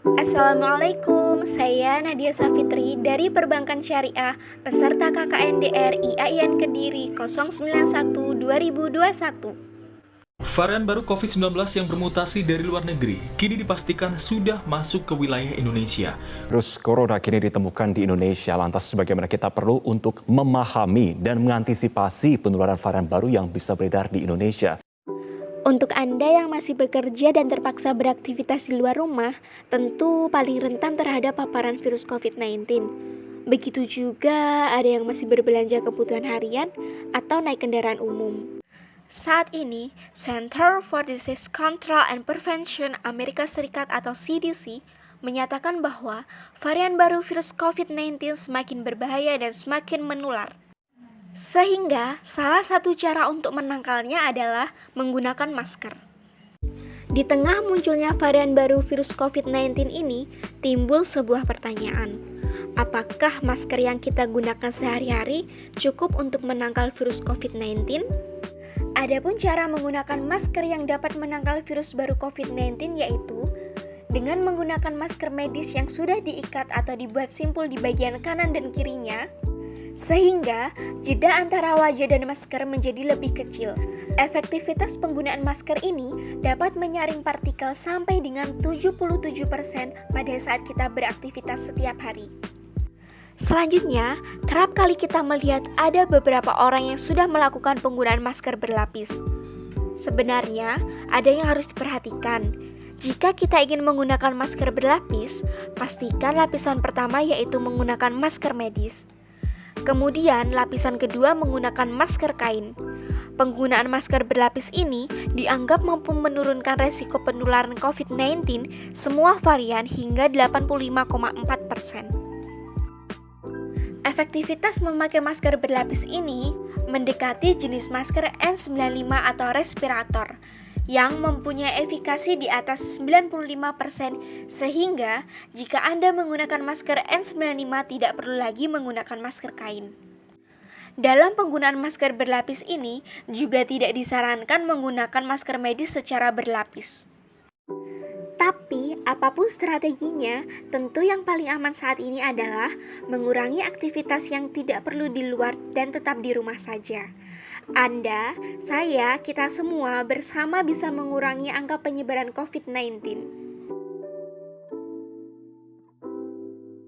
Assalamualaikum, saya Nadia Safitri dari Perbankan Syariah, peserta KKNDR IAIN Kediri 091 2021. Varian baru COVID-19 yang bermutasi dari luar negeri kini dipastikan sudah masuk ke wilayah Indonesia. Virus corona kini ditemukan di Indonesia, lantas bagaimana kita perlu untuk memahami dan mengantisipasi penularan varian baru yang bisa beredar di Indonesia. Untuk Anda yang masih bekerja dan terpaksa beraktivitas di luar rumah, tentu paling rentan terhadap paparan virus COVID-19. Begitu juga ada yang masih berbelanja kebutuhan harian atau naik kendaraan umum. Saat ini, Center for Disease Control and Prevention Amerika Serikat atau CDC menyatakan bahwa varian baru virus COVID-19 semakin berbahaya dan semakin menular. Sehingga salah satu cara untuk menangkalnya adalah menggunakan masker. Di tengah munculnya varian baru virus COVID-19 ini, timbul sebuah pertanyaan. Apakah masker yang kita gunakan sehari-hari cukup untuk menangkal virus COVID-19? Adapun cara menggunakan masker yang dapat menangkal virus baru COVID-19 yaitu dengan menggunakan masker medis yang sudah diikat atau dibuat simpul di bagian kanan dan kirinya, sehingga jeda antara wajah dan masker menjadi lebih kecil. Efektivitas penggunaan masker ini dapat menyaring partikel sampai dengan 77% pada saat kita beraktivitas setiap hari. Selanjutnya, kerap kali kita melihat ada beberapa orang yang sudah melakukan penggunaan masker berlapis. Sebenarnya, ada yang harus diperhatikan. Jika kita ingin menggunakan masker berlapis, pastikan lapisan pertama yaitu menggunakan masker medis. Kemudian lapisan kedua menggunakan masker kain. Penggunaan masker berlapis ini dianggap mampu menurunkan resiko penularan COVID-19 semua varian hingga 85,4%. Efektivitas memakai masker berlapis ini mendekati jenis masker N95 atau respirator yang mempunyai efikasi di atas 95%, sehingga jika Anda menggunakan masker N95 tidak perlu lagi menggunakan masker kain. Dalam penggunaan masker berlapis ini juga tidak disarankan menggunakan masker medis secara berlapis. Tapi apapun strateginya, tentu yang paling aman saat ini adalah mengurangi aktivitas yang tidak perlu di luar dan tetap di rumah saja. Anda, saya, kita semua bersama bisa mengurangi angka penyebaran COVID-19.